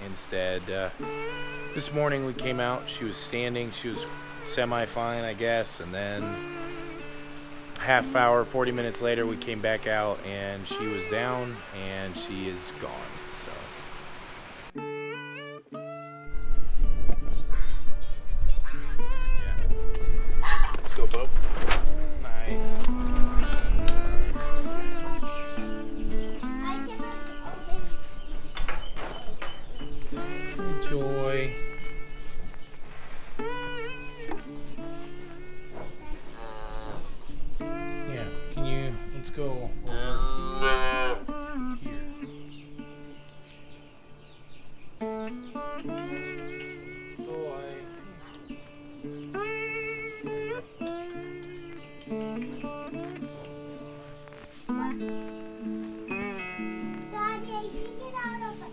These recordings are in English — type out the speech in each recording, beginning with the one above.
Instead, this morning we came out, she was standing, she was semi-fine, I guess, and then half hour, 40 minutes later, we came back out and she was down and she is gone. So yeah. Let's go, Bo. Nice. Enjoy. Yeah, can you, let's go over here. Boy. Daddy, I think it out of it.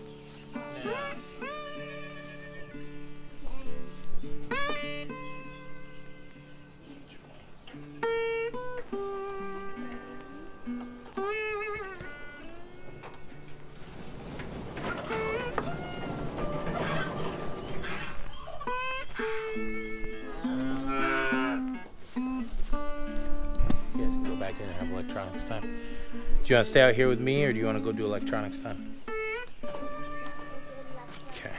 You guys can go back in and have electronics time. Do you want to stay out here with me, or do you want to go do electronics time? Okay.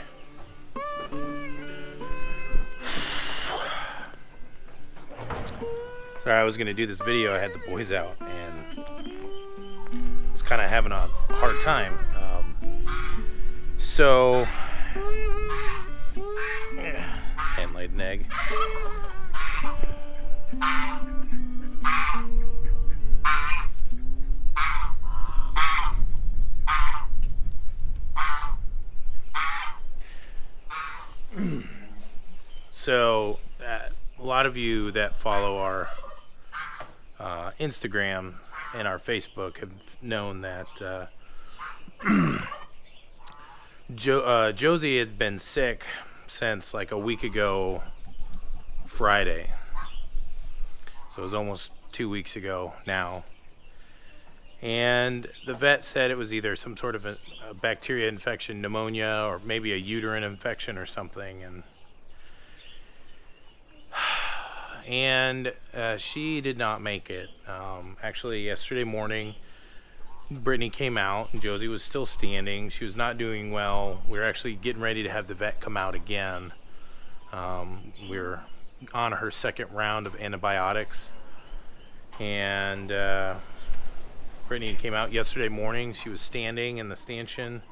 Sorry, I was going to do this video. I had the boys out, and I was kind of having a hard time. So, hen laid an egg. So, a lot of you that follow our Instagram and our Facebook have known that Josie had been sick since like a week ago Friday. So it was almost 2 weeks ago now. And the vet said it was either some sort of a bacteria infection, pneumonia, or maybe a uterine infection or something. And she did not make it. Actually, yesterday morning, Brittany came out, and Josie was still standing. She was not doing well. We were actually getting ready to have the vet come out again. We were on her second round of antibiotics. And Brittany came out yesterday morning. She was standing in the stanchion.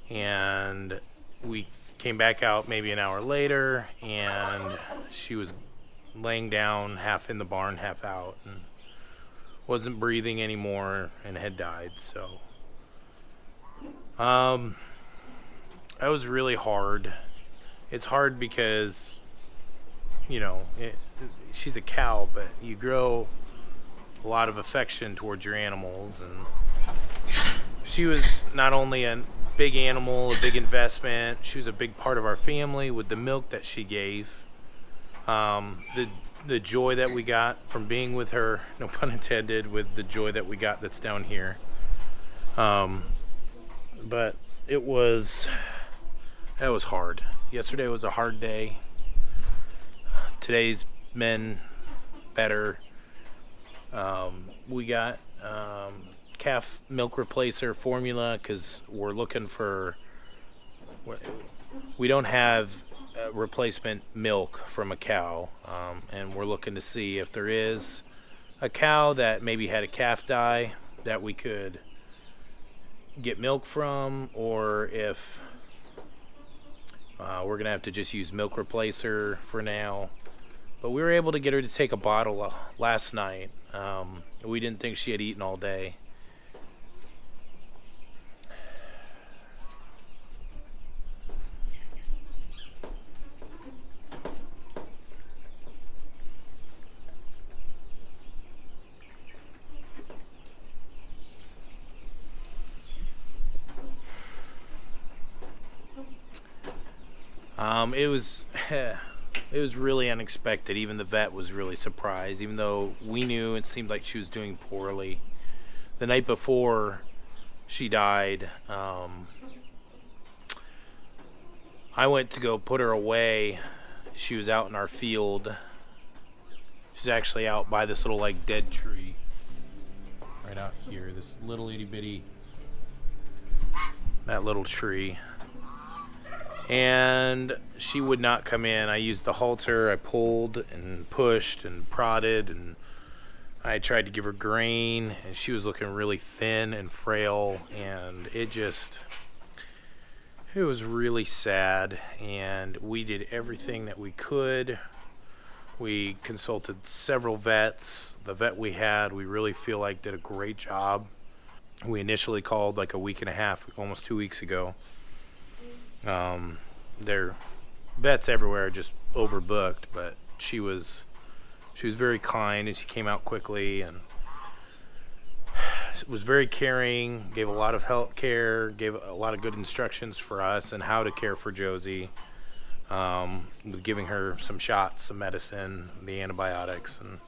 And we came back out maybe an hour later, and she was laying down, half in the barn, half out, and wasn't breathing anymore and had died. So that was really hard. It's hard because, you know, she's a cow, but you grow a lot of affection towards your animals, and she was not only a big animal, a big investment, she was a big part of our family with the milk that she gave. The joy that we got from being with her, no pun intended, with the joy that we got that's down here. But that was hard. Yesterday was a hard day. Today's been better. We got calf milk replacer formula because we're looking for, we don't have replacement milk from a cow, and we're looking to see if there is a cow that maybe had a calf die that we could get milk from, or if we're gonna have to just use milk replacer for now. But we were able to get her to take a bottle last night. We didn't think she had eaten all day. It was really unexpected. Even the vet was really surprised, even though we knew it seemed like she was doing poorly. The night before she died, I went to go put her away. She was out in our field. She's actually out by this little like dead tree right out here, this little itty bitty, that little tree. And she would not come in. I used the halter. I pulled and pushed and prodded, and I tried to give her grain, and she was looking really thin and frail, and it was really sad. And we did everything that we could. We consulted several vets. The vet we had, we really feel like did a great job. We initially called like a week and a half, almost 2 weeks ago. Their vets everywhere are just overbooked, but she was very kind, and she came out quickly and was very caring, gave a lot of health care, gave a lot of good instructions for us and how to care for Josie, with giving her some shots, some medicine, the antibiotics. And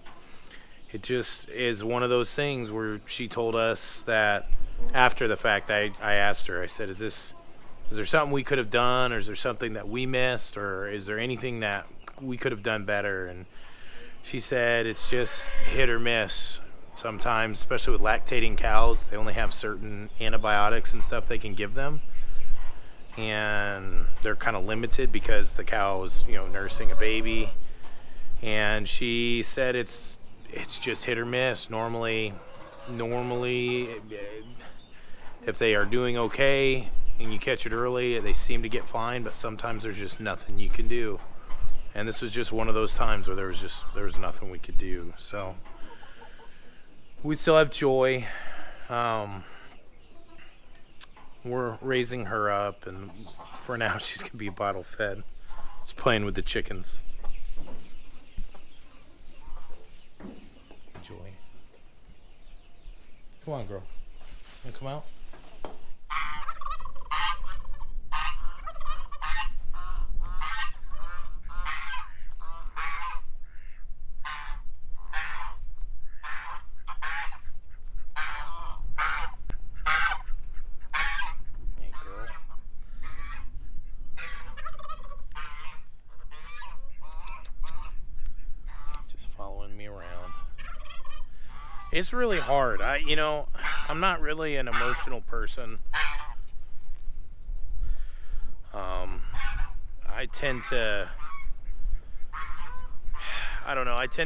it just is one of those things where she told us that after the fact, I asked her, I said, is there something we could have done, or is there something that we missed, or is there anything that we could have done better? And she said it's just hit or miss sometimes, especially with lactating cows. They only have certain antibiotics and stuff they can give them, and they're kind of limited because the cow is, nursing a baby. And she said it's just hit or miss. Normally, if they are doing okay and you catch it early, they seem to get fine, but sometimes there's just nothing you can do. And this was just one of those times where there was nothing we could do. So we still have Joy. We're raising her up, and for now she's gonna be bottle fed. Just playing with the chickens. Joy, come on, girl. Wanna come out? It's really hard. I'm not really an emotional person. I tend to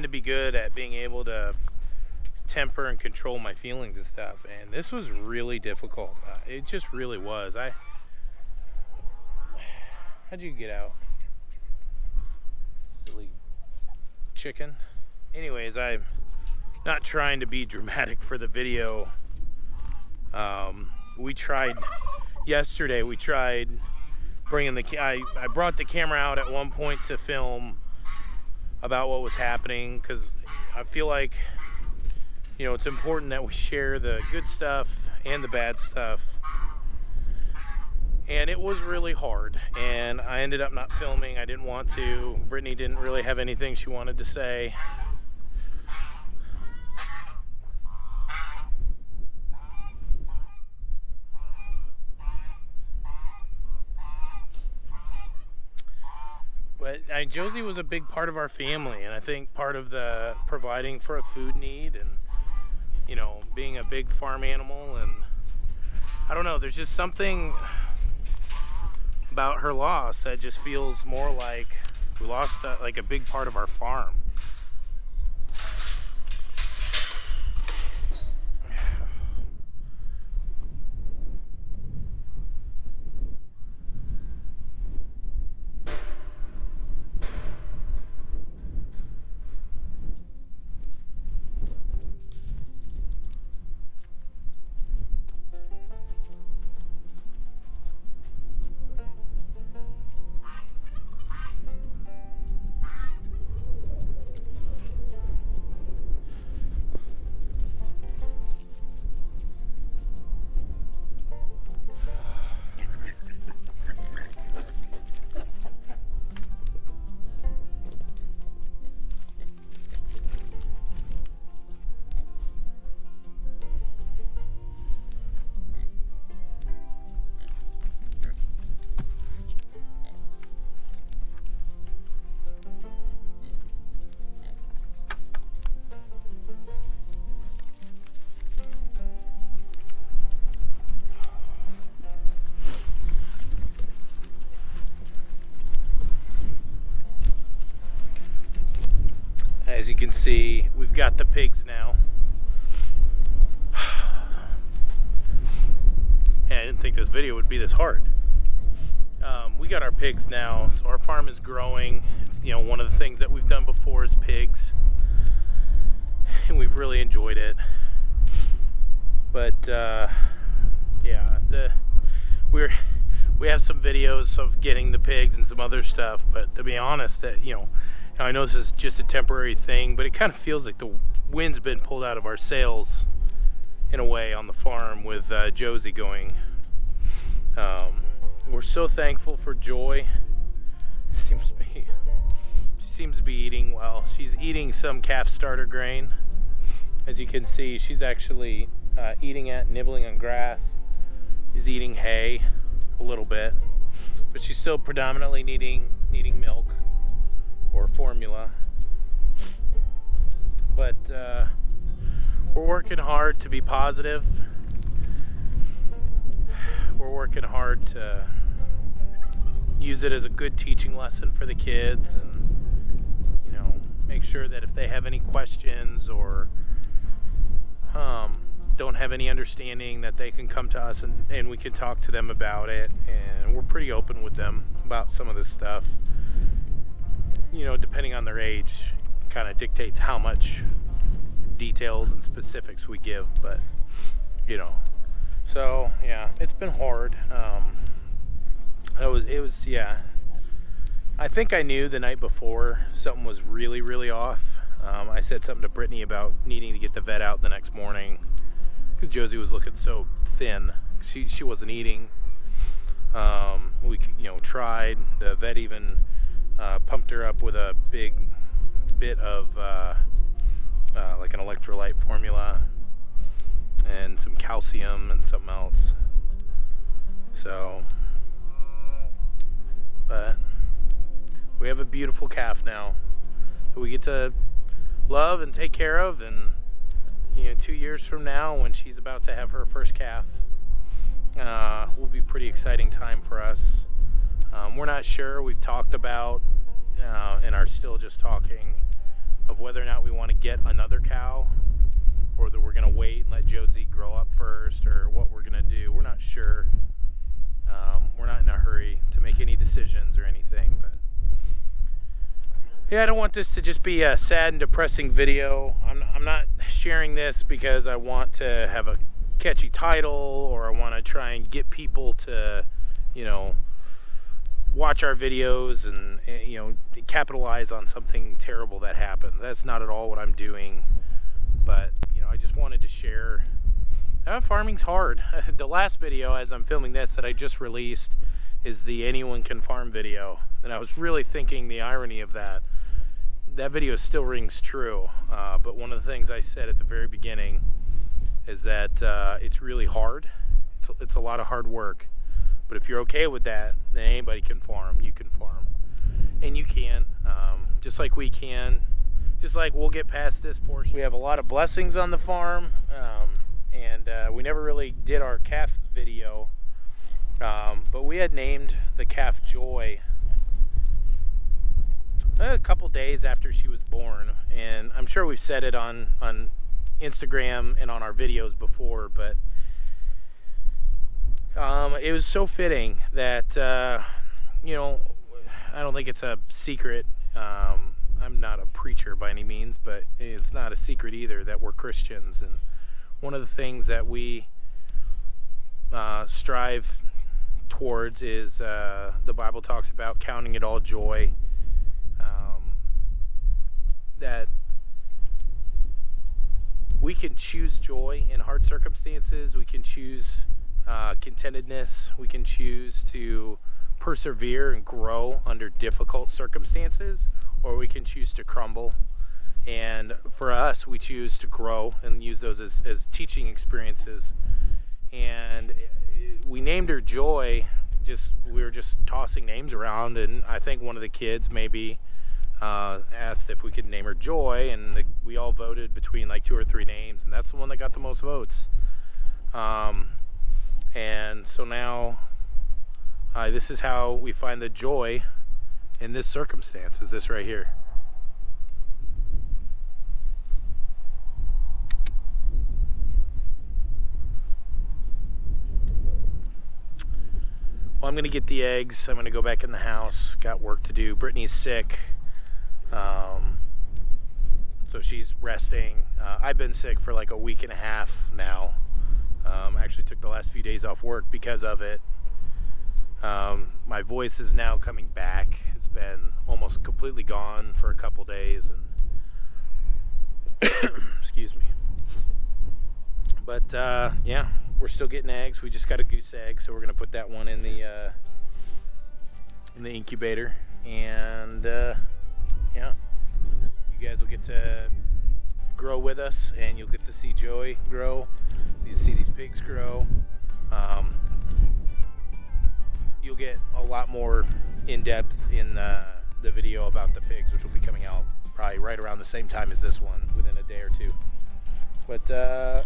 be good at being able to temper and control my feelings and stuff. And this was really difficult. It just really was. How'd you get out? Silly chicken. Anyways, I'm not trying to be dramatic for the video. We tried bringing I brought the camera out at one point to film about what was happening, because I feel like it's important that we share the good stuff and the bad stuff. And it was really hard, and I ended up not filming. I didn't want to. Brittany didn't really have anything she wanted to say. But Josie was a big part of our family, and I think part of the providing for a food need, and being a big farm animal. And I don't know, there's just something about her loss that just feels more like we lost a big part of our farm. see, we've got the pigs now. And I didn't think this video would be this hard. We got our pigs now, so our farm is growing. It's, you know, one of the things that we've done before is pigs, and we've really enjoyed it. But yeah, we have some videos of getting the pigs and some other stuff. But to be honest, that I know this is just a temporary thing, but it kind of feels like the wind's been pulled out of our sails in a way on the farm with Josie going. We're so thankful for Joy. She seems to be eating well. She's eating some calf starter grain. As you can see, she's actually eating it, nibbling on grass. She's eating hay a little bit, but she's still predominantly needing milk or formula. But we're working hard to be positive. We're working hard to use it as a good teaching lesson for the kids, and make sure that if they have any questions or don't have any understanding, that they can come to us and we can talk to them about it. And we're pretty open with them about some of this stuff. Depending on their age, kind of dictates how much details and specifics we give, but so yeah, it's been hard. I think I knew the night before something was really, really off. I said something to Brittany about needing to get the vet out the next morning because Josie was looking so thin. She wasn't eating. We tried. The vet even pumped her up with a big bit of like an electrolyte formula and some calcium and something else. So, but we have a beautiful calf now that we get to love and take care of. And 2 years from now, when she's about to have her first calf, will be a pretty exciting time for us. We're not sure. We've talked about and are still just talking of whether or not we want to get another cow, or that we're going to wait and let Josie grow up first, or what we're going to do. We're not sure. We're not in a hurry to make any decisions or anything, but yeah, I don't want this to just be a sad and depressing video. I'm not sharing this because I want to have a catchy title, or I want to try and get people to, watch our videos and capitalize on something terrible that happened. That's not at all what I'm doing. But I just wanted to share. Farming's hard. The last video, as I'm filming this, that I just released, is the Anyone Can Farm video, and I was really thinking the irony of that. That video still rings true, but one of the things I said at the very beginning is that it's really hard. It's a lot of hard work, but if you're okay with that, then anybody can farm. You can farm, and you can, just like we can. Just like we'll get past this portion. We have a lot of blessings on the farm, and we never really did our calf video, but we had named the calf Joy a couple days after she was born, and I'm sure we've said it on Instagram and on our videos before, but it was so fitting that I don't think it's a secret. I'm not a preacher by any means, but it's not a secret either that we're Christians, and one of the things that we strive towards is the Bible talks about counting it all joy, that we can choose joy in hard circumstances. We can choose contentedness. We can choose to persevere and grow under difficult circumstances, or we can choose to crumble. And for us, we choose to grow and use those as teaching experiences. And we named her Joy. We were just tossing names around, and I think one of the kids maybe asked if we could name her Joy, and we all voted between like 2 or 3 names, and that's the one that got the most votes. And so now this is how we find the joy in this circumstance, is this right here. Well, I'm gonna get the eggs. I'm gonna go back in the house. Got work to do. Brittany's sick, so she's resting. I've been sick for like a week and a half now. I actually took the last few days off work because of it. My voice is now coming back. It's been almost completely gone for a couple days, and excuse me. But yeah, we're still getting eggs. We just got a goose egg, so we're gonna put that one in the incubator, and yeah, you guys will get to grow with us, and you'll get to see Joey grow. You see these pigs grow. You'll get a lot more in depth in the video about the pigs, which will be coming out probably right around the same time as this one, within a day or two. But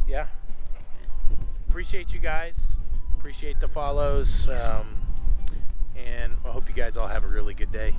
yeah, appreciate you guys, appreciate the follows, and I hope you guys all have a really good day.